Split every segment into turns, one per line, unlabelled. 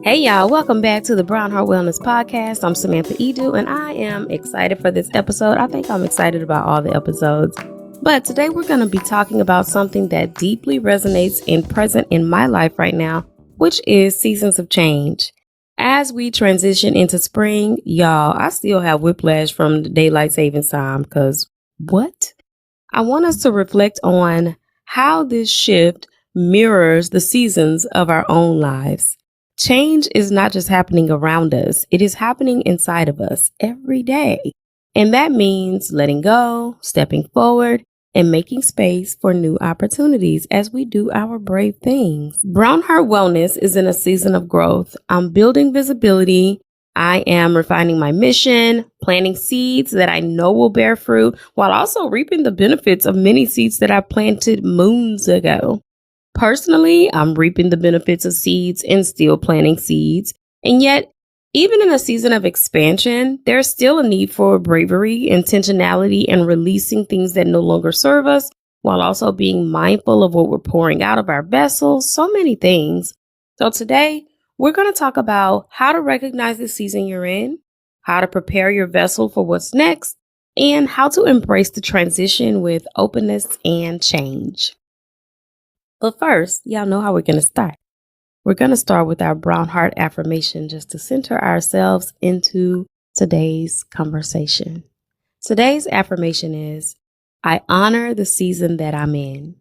Hey y'all, welcome back to the Brown Heart Wellness Podcast. I'm Samantha Edu and I am excited for this episode. I think I'm excited about all the episodes. But today we're going to be talking about something that deeply resonates and present in my life right now, which is seasons of change. As we transition into spring, y'all, I still have whiplash from the daylight savings time because what? I want us to reflect on how this shift mirrors the seasons of our own lives. Change is not just happening around us, it is happening inside of us every day. And that means letting go, stepping forward, and making space for new opportunities as we do our brave things. Brown Heart Wellness is in a season of growth. I'm building visibility. I am refining my mission, planting seeds that I know will bear fruit, while also reaping the benefits of many seeds that I planted moons ago. Personally, I'm reaping the benefits of seeds and still planting seeds. And yet, even in a season of expansion, there's still a need for bravery, intentionality, and releasing things that no longer serve us, while also being mindful of what we're pouring out of our vessels. So many things. So today, we're going to talk about how to recognize the season you're in, how to prepare your vessel for what's next, and how to embrace the transition with openness and change. But first, y'all know how we're going to start. We're going to start with our Brown Heart affirmation just to center ourselves into today's conversation. Today's affirmation is, I honor the season that I'm in.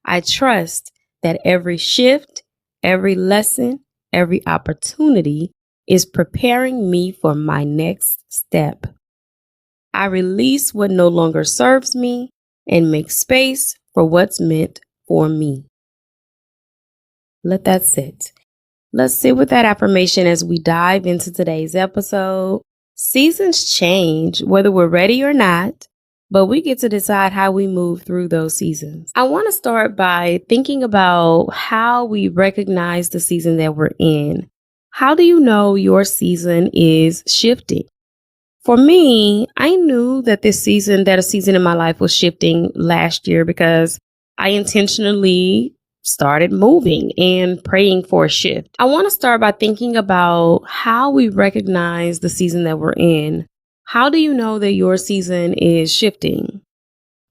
I trust that every shift, every lesson, every opportunity is preparing me for my next step. I release what no longer serves me and make space for what's meant for me. Let that sit. Let's sit with that affirmation as we dive into today's episode. Seasons change, whether we're ready or not, but we get to decide how we move through those seasons. I want to start by thinking about how we recognize the season that we're in. How do you know your season is shifting? For me, I knew that a season in my life was shifting last year because I intentionally started moving and praying for a shift. I want to start by thinking about how we recognize the season that we're in. How do you know that your season is shifting?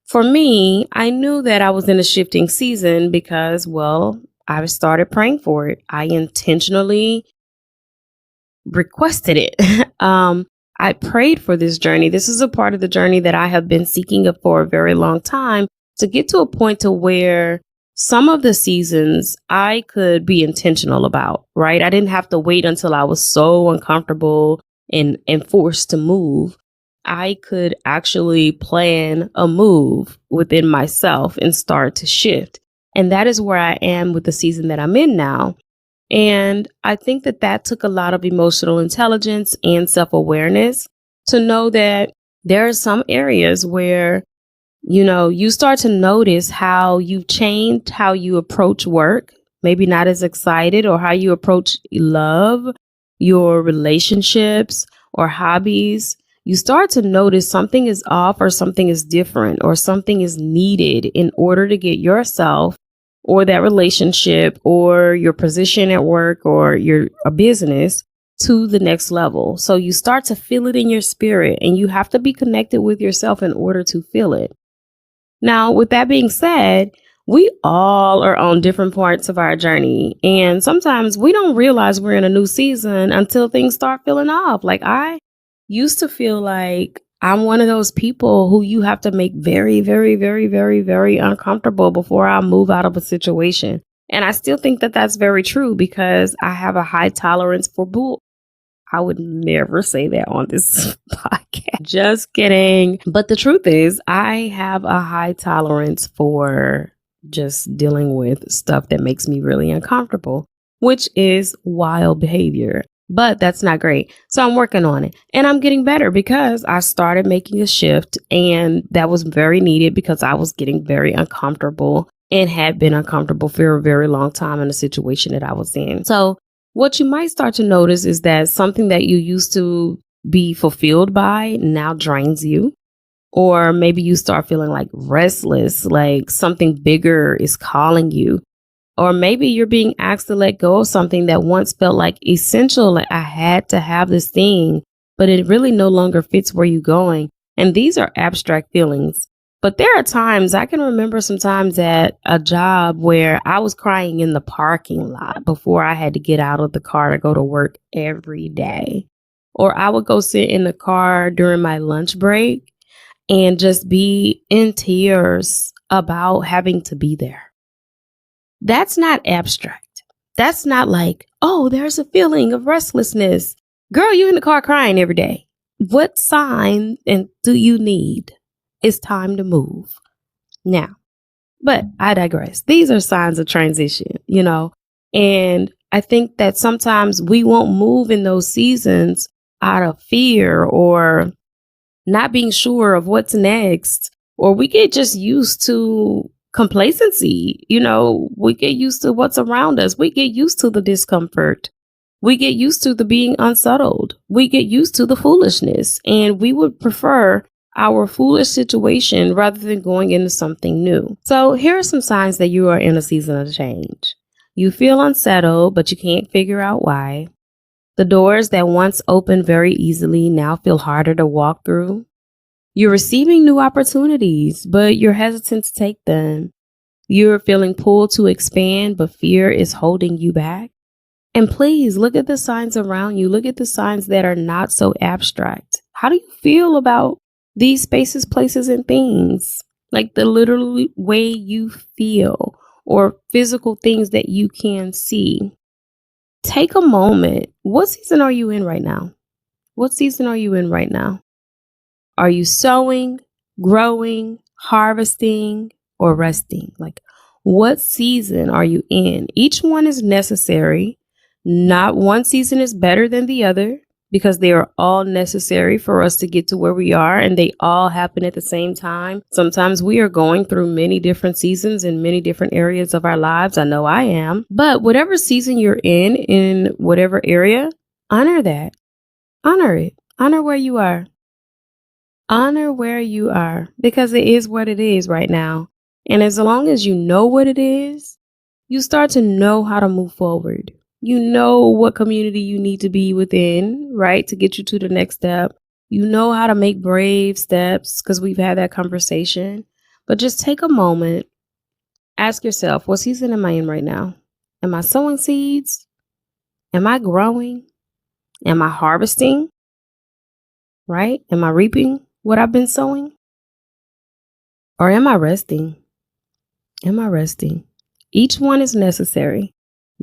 For me, I knew that I was in a shifting season because, I started praying for it. I intentionally requested it. I prayed for this journey. This is a part of the journey that I have been seeking for a very long time, to get to a point to where some of the seasons I could be intentional about, right? I didn't have to wait until I was so uncomfortable and forced to move. I could actually plan a move within myself and start to shift. And that is where I am with the season that I'm in now. And I think that took a lot of emotional intelligence and self-awareness to know that there are some areas where you start to notice how you've changed how you approach work, maybe not as excited, or how you approach love, your relationships or hobbies. You start to notice something is off or something is different or something is needed in order to get yourself or that relationship or your position at work or a business to the next level. So you start to feel it in your spirit, and you have to be connected with yourself in order to feel it. Now, with that being said, we all are on different parts of our journey. And sometimes we don't realize we're in a new season until things start feeling off. Like, I used to feel like I'm one of those people who you have to make very, very, very, very, very uncomfortable before I move out of a situation. And I still think that that's very true because I have a high tolerance for bull. I would never say that on this podcast. Just kidding. But the truth is, I have a high tolerance for just dealing with stuff that makes me really uncomfortable, which is wild behavior. But that's not great. So I'm working on it, and I'm getting better because I started making a shift, and that was very needed because I was getting very uncomfortable and had been uncomfortable for a very long time in the situation that I was in. So what you might start to notice is that something that you used to be fulfilled by now drains you. Or maybe you start feeling like restless, like something bigger is calling you. Or maybe you're being asked to let go of something that once felt like essential, like I had to have this thing, but it really no longer fits where you're going. And these are abstract feelings. But there are times I can remember sometimes at a job where I was crying in the parking lot before I had to get out of the car to go to work every day. Or I would go sit in the car during my lunch break and just be in tears about having to be there. That's not abstract. That's not like, oh, there's a feeling of restlessness. Girl, you in the car crying every day. What sign do you need? It's time to move. Now, but I digress. These are signs of transition, and I think that sometimes we won't move in those seasons out of fear or not being sure of what's next, or we get just used to complacency. We get used to what's around us. We get used to the discomfort. We get used to the being unsettled. We get used to the foolishness, and we would prefer our foolish situation rather than going into something new. So here are some signs that you are in a season of change. You feel unsettled, but you can't figure out why. The doors that once opened very easily now feel harder to walk through. You're receiving new opportunities, but you're hesitant to take them. You're feeling pulled to expand, but fear is holding you back. And please look at the signs around you. Look at the signs that are not so abstract. How do you feel about these spaces, places, and things? Like the literal way you feel or physical things that you can see. Take a moment. What season are you in right now? What season are you in right now? Are you sowing, growing, harvesting, or resting? Like, what season are you in? Each one is necessary. Not one season is better than the other because they are all necessary for us to get to where we are, and they all happen at the same time. Sometimes we are going through many different seasons in many different areas of our lives. I know I am. But whatever season you're in whatever area, honor that. Honor it. Honor where you are. Honor where you are because it is what it is right now. And as long as you know what it is, you start to know how to move forward. You know what community you need to be within, right, to get you to the next step. You know how to make brave steps because we've had that conversation. But just take a moment, ask yourself, what season am I in right now? Am I sowing seeds? Am I growing? Am I harvesting? Right? Am I reaping what I've been sowing? Or am I resting? Am I resting? Each one is necessary.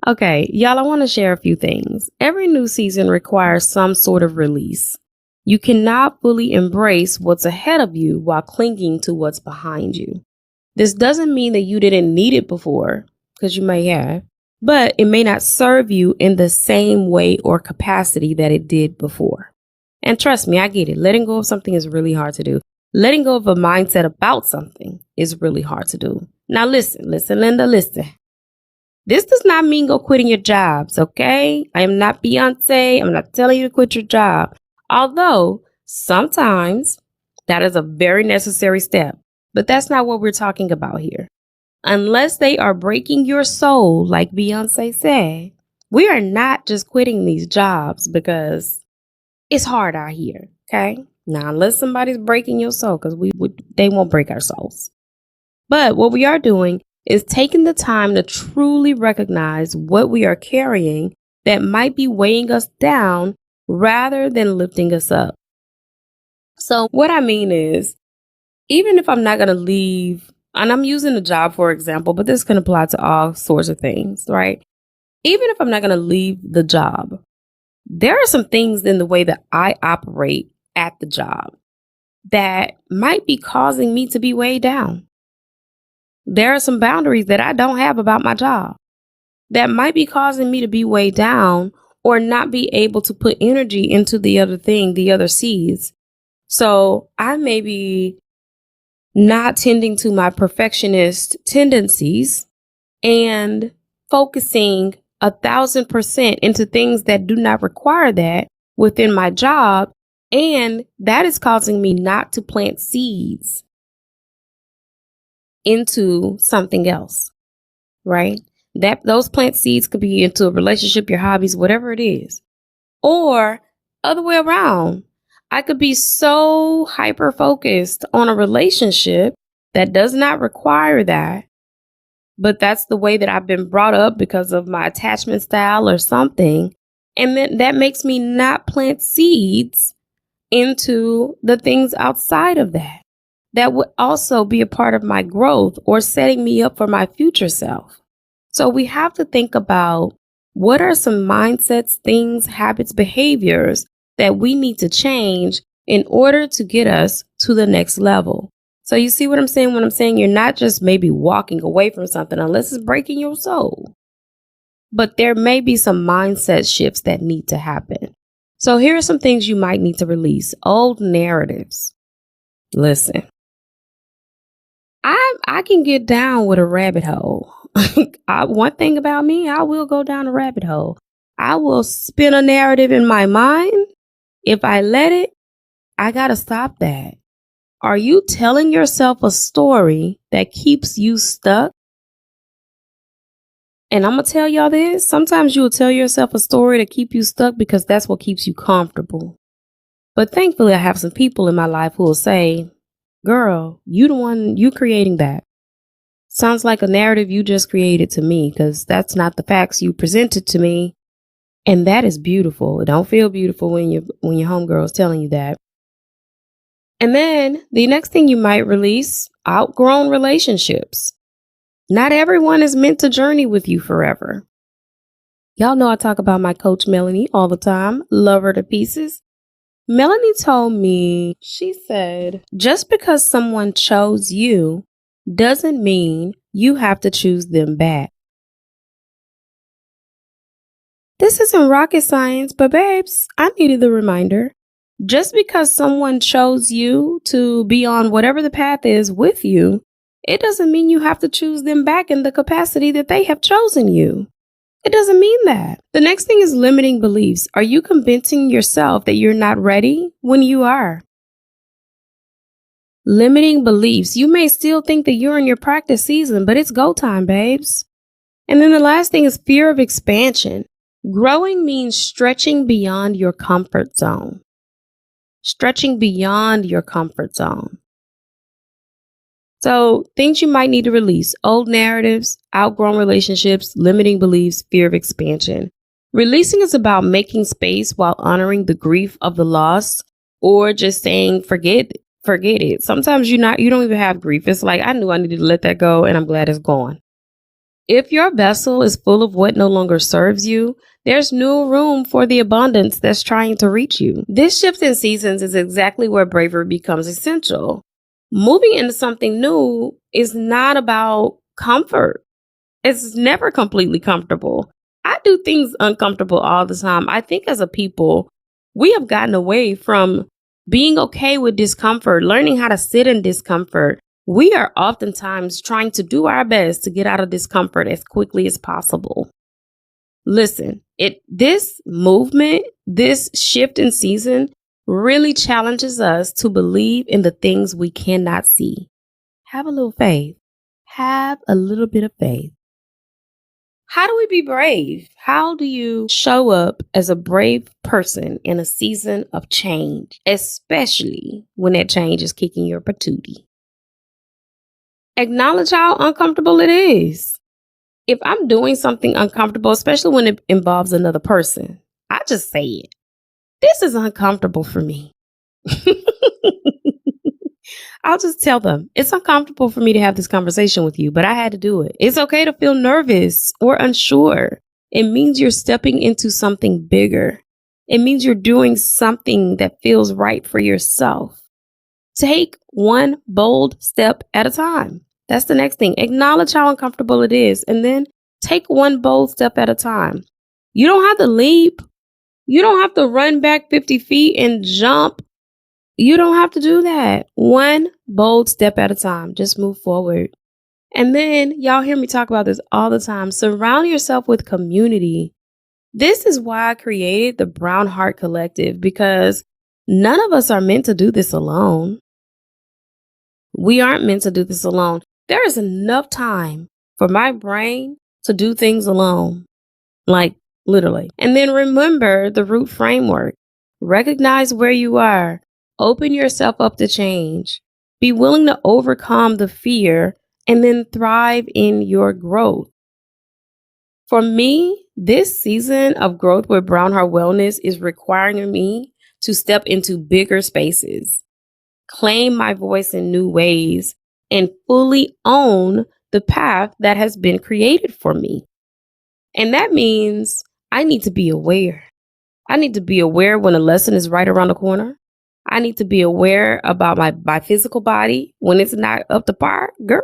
Okay, y'all, I want to share a few things. Every new season requires some sort of release. You cannot fully embrace what's ahead of you while clinging to what's behind you. This doesn't mean that you didn't need it before, because you may have, but it may not serve you in the same way or capacity that it did before. And trust me, I get it. Letting go of something is really hard to do. Letting go of a mindset about something is really hard to do. Now listen, Linda, listen. This does not mean go quitting your jobs, okay? I am not Beyonce. I'm not telling you to quit your job. Although sometimes that is a very necessary step. But that's not what we're talking about here. Unless they are breaking your soul, like Beyonce said, we are not just quitting these jobs because it's hard out here, okay? Now, unless somebody's breaking your soul, because they won't break our souls. But what we are doing is taking the time to truly recognize what we are carrying that might be weighing us down rather than lifting us up. So what I mean is, even if I'm not going to leave, and I'm using a job, for example, but this can apply to all sorts of things, right? Even if I'm not going to leave the job, there are some things in the way that I operate at the job that might be causing me to be weighed down. There are some boundaries that I don't have about my job that might be causing me to be weighed down or not be able to put energy into the other thing, the other seeds. So I may be not tending to my perfectionist tendencies and focusing 1,000% into things that do not require that within my job. And that is causing me not to plant seeds into something else, right? That those plant seeds could be into a relationship, your hobbies, whatever it is. Or other way around. I could be so hyper focused on a relationship that does not require that, but that's the way that I've been brought up because of my attachment style or something. And then that makes me not plant seeds into the things outside of that. That would also be a part of my growth or setting me up for my future self. So we have to think about what are some mindsets, things, habits, behaviors that we need to change in order to get us to the next level. So you see what I'm saying when I'm saying you're not just maybe walking away from something unless it's breaking your soul. But there may be some mindset shifts that need to happen. So here are some things you might need to release. Old narratives. Listen, I can get down with a rabbit hole. One thing about me, I will go down a rabbit hole. I will spin a narrative in my mind. If I let it, I got to stop that. Are you telling yourself a story that keeps you stuck? And I'm going to tell y'all this. Sometimes you will tell yourself a story to keep you stuck because that's what keeps you comfortable. But thankfully, I have some people in my life who will say, girl, you creating that. Sounds like a narrative you just created to me because that's not the facts you presented to me. And that is beautiful. It don't feel beautiful when your homegirl is telling you that. And then the next thing you might release, outgrown relationships. Not everyone is meant to journey with you forever. Y'all know I talk about my coach Melanie all the time. Love her to pieces. Melanie told me, she said, just because someone chose you doesn't mean you have to choose them back. This isn't rocket science, but babes, I needed the reminder. Just because someone chose you to be on whatever the path is with you, it doesn't mean you have to choose them back in the capacity that they have chosen you. It doesn't mean that. The next thing is limiting beliefs. Are you convincing yourself that you're not ready when you are? Limiting beliefs. You may still think that you're in your practice season, but it's go time, babes. And then the last thing is fear of expansion. Growing means stretching beyond your comfort zone. Stretching beyond your comfort zone. So things you might need to release: old narratives, outgrown relationships, limiting beliefs, fear of expansion. Releasing is about making space while honoring the grief of the loss, or just saying, forget it. Sometimes you don't even have grief. It's like, I knew I needed to let that go and I'm glad it's gone. If your vessel is full of what no longer serves you, there's no room for the abundance that's trying to reach you. This shift in seasons is exactly where bravery becomes essential. Moving into something new is not about comfort. It's never completely comfortable. I do things uncomfortable all the time. I think as a people, we have gotten away from being okay with discomfort, learning how to sit in discomfort. We are oftentimes trying to do our best to get out of discomfort as quickly as possible. Listen, this movement, this shift in season really challenges us to believe in the things we cannot see. Have a little faith. Have a little bit of faith. How do we be brave? How do you show up as a brave person in a season of change, especially when that change is kicking your patootie? Acknowledge how uncomfortable it is. If I'm doing something uncomfortable, especially when it involves another person, I just say it. This is uncomfortable for me. I'll just tell them it's uncomfortable for me to have this conversation with you, but I had to do it. It's okay to feel nervous or unsure. It means you're stepping into something bigger. It means you're doing something that feels right for yourself. Take one bold step at a time. That's the next thing. Acknowledge how uncomfortable it is, and then take one bold step at a time. You don't have to leap. You don't have to run back 50 feet and jump. You don't have to do that. One bold step at a time. Just move forward. And then y'all hear me talk about this all the time. Surround yourself with community. This is why I created the Brown Heart Collective, because none of us are meant to do this alone. We aren't meant to do this alone. There is enough time for my brain to do things alone, like literally. And then remember the root framework. Recognize where you are. Open yourself up to change. Be willing to overcome the fear and then thrive in your growth. For me, this season of growth with Brown Heart Wellness is requiring me to step into bigger spaces, claim my voice in new ways, and fully own the path that has been created for me. And that means I need to be aware. I need to be aware when a lesson is right around the corner. I need to be aware about my physical body when it's not up to par. Girl,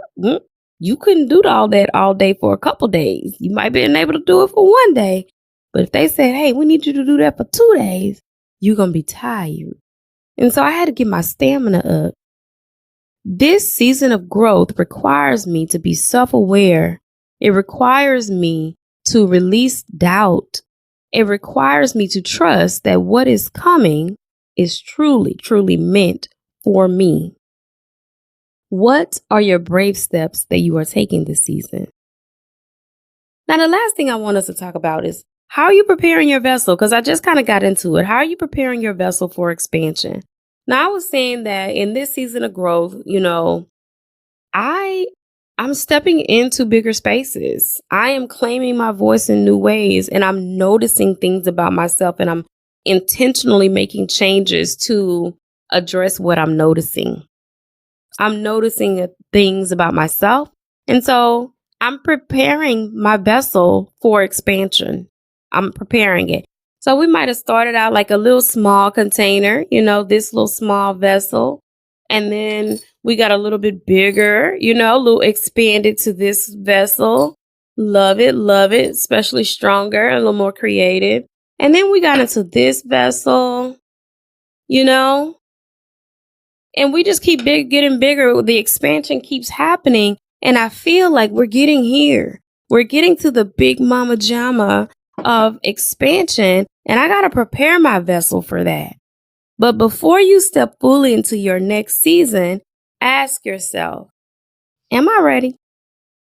you couldn't do all that all day for a couple days. You might be able to do it for one day. But if they said, hey, we need you to do that for 2 days, you're going to be tired. And so I had to get my stamina up. This season of growth requires me to be self-aware. It requires me to release doubt. It requires me to trust that what is coming is truly, truly meant for me. What are your brave steps that you are taking this season? Now, the last thing I want us to talk about is how are you preparing your vessel? Because I just kind of got into it. How are you preparing your vessel for expansion? Now, I was saying that in this season of growth, I'm stepping into bigger spaces. I am claiming my voice in new ways, and I'm noticing things about myself, and I'm intentionally making changes to address what I'm noticing. I'm noticing things about myself, and so I'm preparing my vessel for expansion. I'm preparing it. So we might have started out like a little small container, this little small vessel. And then we got a little bit bigger, a little expanded to this vessel. Love it, especially stronger, a little more creative. And then we got into this vessel, and we just keep getting bigger. The expansion keeps happening. And I feel like we're getting here. We're getting to the big mama jama of expansion. And I got to prepare my vessel for that. But before you step fully into your next season, ask yourself, am I ready?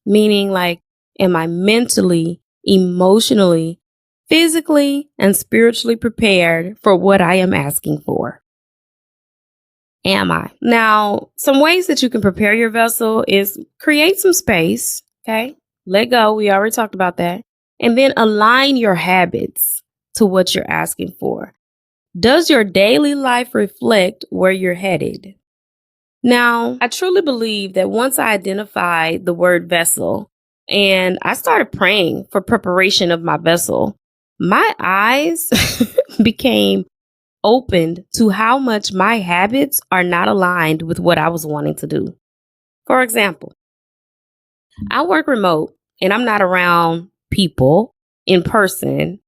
Meaning like, am I mentally, emotionally, physically, and spiritually prepared for what I am asking for? Am I? Now, some ways that you can prepare your vessel is create some space. Okay. Let go. We already talked about that. And then align your habits to what you're asking for. Does your daily life reflect where you're headed? Now, I truly believe that once I identified the word vessel and I started praying for preparation of my vessel, my eyes became opened to how much my habits are not aligned with what I was wanting to do. For example, I work remote and I'm not around people in person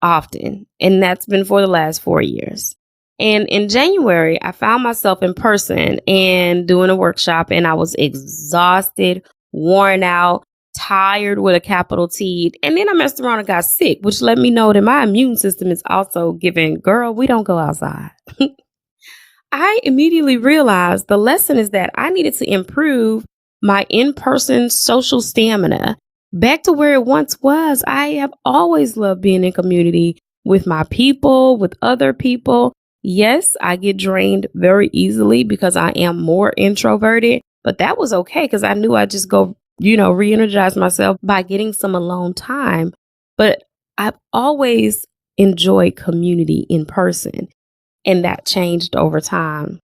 often, and that's been for the last 4 years. And in January, I found myself in person and doing a workshop, and I was exhausted, worn out, tired with a capital T. And then I messed around and got sick, which let me know that my immune system is also giving, girl, we don't go outside. I immediately realized the lesson is that I needed to improve my in-person social stamina back to where it once was. I have always loved being in community with my people, with other people. Yes, I get drained very easily because I am more introverted, but that was okay because I knew I'd just go, re-energize myself by getting some alone time. But I've always enjoyed community in person. And that changed over time.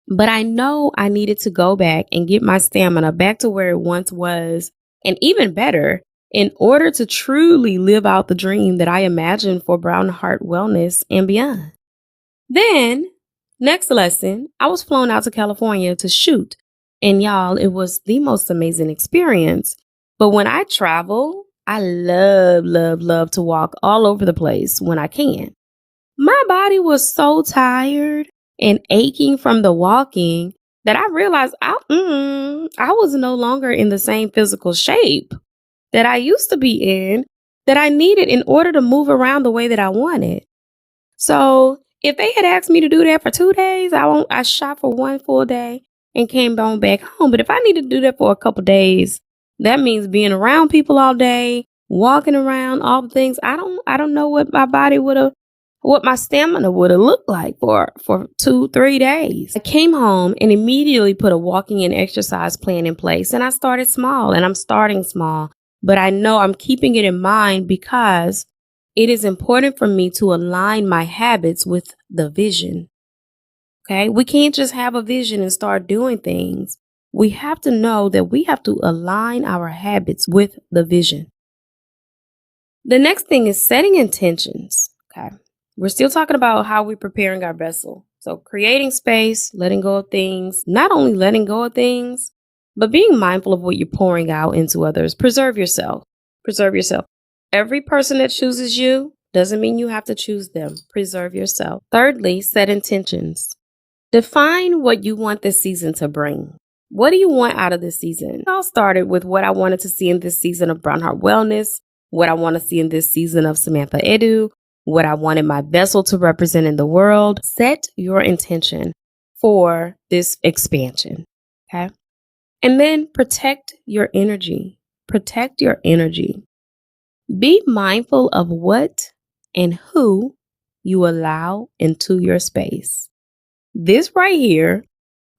But I know I needed to go back and get my stamina back to where it once was, and even better, in order to truly live out the dream that I imagined for Brown Heart Wellness and beyond. Then, next lesson, I was flown out to California to shoot. And y'all, it was the most amazing experience. But when I travel, I love to walk all over the place when I can. My body was so tired and aching from the walking that I realized I was no longer in the same physical shape that I used to be in, that I needed in order to move around the way that I wanted. So if they had asked me to do that for 2 days, I shot for 1 full day and came on back home. But if I needed to do that for a couple days, That means being around people all day, walking around, all the things. I don't know what what my stamina would have looked like for 2-3 days. I came home and immediately put a walking and exercise plan in place, and I started small, and I'm starting small, but I know I'm keeping it in mind because it is important for me to align my habits with the vision. Okay. We can't just have a vision and start doing things. We have to know that we have to align our habits with the vision. The next thing is setting intentions. Okay. We're still talking about how we're preparing our vessel. So creating space, letting go of things, not only letting go of things, but being mindful of what you're pouring out into others. Preserve yourself. Preserve yourself. Every person that chooses you doesn't mean you have to choose them. Preserve yourself. Thirdly, set intentions. Define what you want this season to bring. What do you want out of this season? It all started with what I wanted to see in this season of Brown Heart Wellness, what I want to see in this season of Samantha Edu, what I wanted my vessel to represent in the world. Set your intention for this expansion, okay? And then protect your energy. Protect your energy. Be mindful of what and who you allow into your space. This right here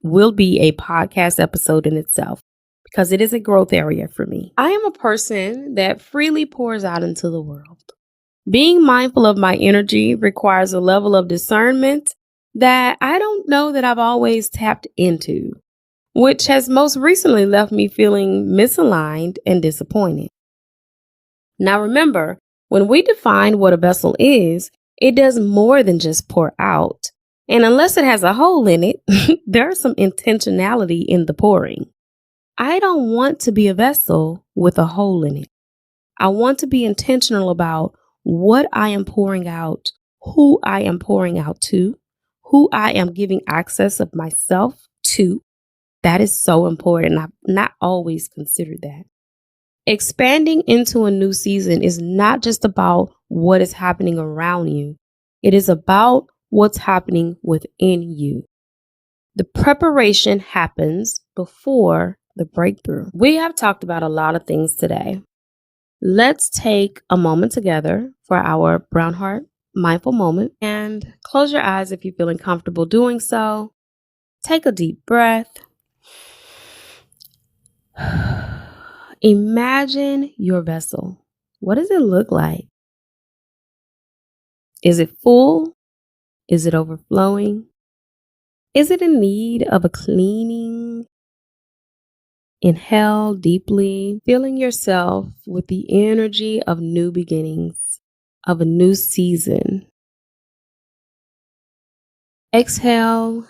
will be a podcast episode in itself because it is a growth area for me. I am a person that freely pours out into the world. Being mindful of my energy requires a level of discernment that I don't know that I've always tapped into, which has most recently left me feeling misaligned and disappointed. Now remember, when we define what a vessel is, it does more than just pour out. And unless it has a hole in it, there's some intentionality in the pouring. I don't want to be a vessel with a hole in it. I want to be intentional about what I am pouring out, who I am pouring out to, who I am giving access of myself to. That is so important. I've not always considered that. Expanding into a new season is not just about what is happening around you. It is about what's happening within you. The preparation happens before the breakthrough. We have talked about a lot of things today. Let's take a moment together for our Brown Heart mindful moment and close your eyes if you're feeling comfortable doing so. Take a deep breath. Imagine your vessel. What does it look like? Is it full? Is it overflowing? Is it in need of a cleaning? Inhale deeply, filling yourself with the energy of new beginnings, of a new season. Exhale,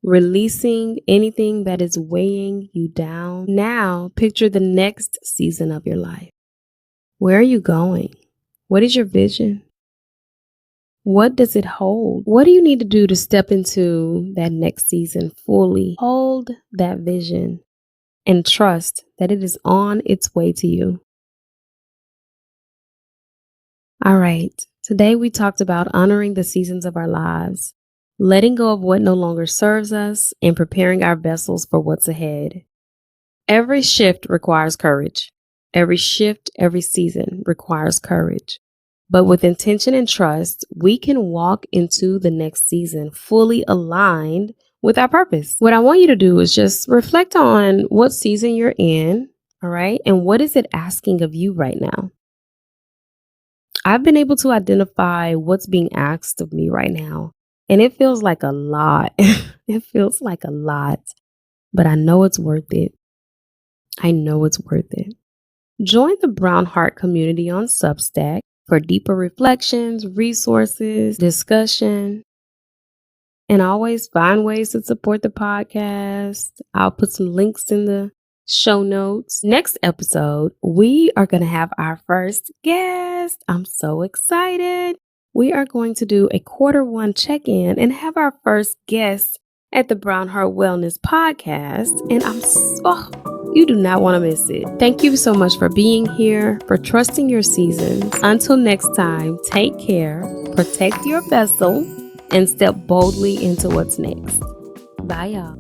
releasing anything that is weighing you down. Now, picture the next season of your life. Where are you going? What is your vision? What does it hold? What do you need to do to step into that next season fully? Hold that vision and trust that it is on its way to you. All right. Today we talked about honoring the seasons of our lives, letting go of what no longer serves us, and preparing our vessels for what's ahead. Every shift requires courage. Every shift, every season requires courage. But with intention and trust, we can walk into the next season fully aligned with our purpose. What I want you to do is just reflect on what season you're in, all right? And what is it asking of you right now? I've been able to identify what's being asked of me right now, and it feels like a lot. It feels like a lot, but I know it's worth it. I know it's worth it. Join the Brown Heart community on Substack for deeper reflections, resources, discussion, and always find ways to support the podcast. I'll put some links in the show notes. Next episode, we are going to have our first guest. I'm so excited. We are going to do a Q1 check-in and have our first guest at the Brown Heart Wellness podcast. And you do not want to miss it. Thank you so much for being here, for trusting your seasons. Until next time, take care, protect your vessel, and step boldly into what's next. Bye, y'all.